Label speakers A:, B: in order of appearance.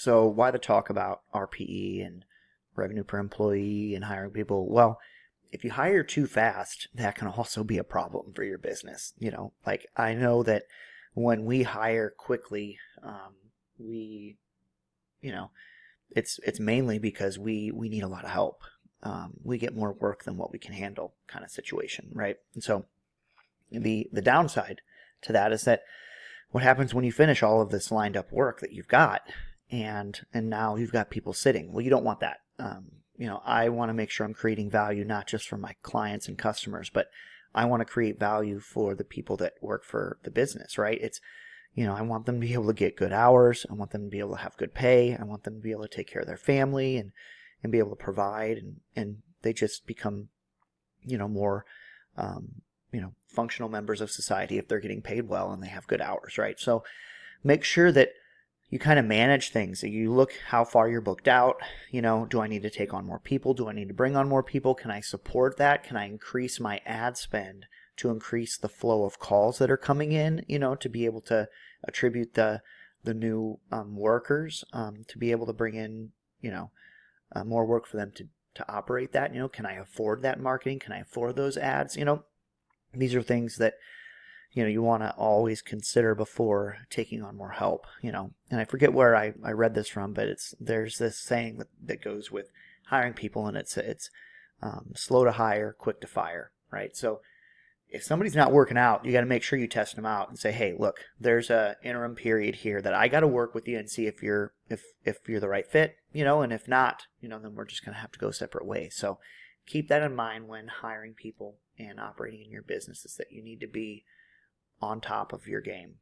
A: So why the talk about RPE and revenue per employee and hiring people? Well, if you hire too fast, that can also be a problem for your business. Like I know that when we hire quickly, we, you know, it's mainly because we need a lot of help. We get more work than what we can handle, kind of situation, right? And so the downside to that is that what happens when you finish all of this lined up work that you've got, and now you've got people sitting? Well, you don't want that. I want to make sure I'm creating value not just for my clients and customers, but I want to create value for the people that work for the business, right? I want them to be able to get good hours. I want them to be able to have good pay. I want them to be able to take care of their family and be able to provide, and they just become, more, functional members of society if they're getting paid well and they have good hours, right? So make sure that you kind of manage things. You look how far you're booked out. Do I need to take on more people? Do I need to bring on more people? Can I support that? Can I increase my ad spend to increase the flow of calls that are coming in, to be able to attribute the new workers, to be able to bring in, more work for them to operate that? Can I afford that marketing? Can I afford those ads? These are things that you want to always consider before taking on more help. And I forget where I read this from, but there's this saying that goes with hiring people, and it's slow to hire, quick to fire, right? So if somebody's not working out, you got to make sure you test them out and say, hey, look, there's a interim period here that I got to work with you and see if you're the right fit, and if not, then we're just going to have to go separate ways. So keep that in mind when hiring people and operating in your business, is that you need to be on top of your game.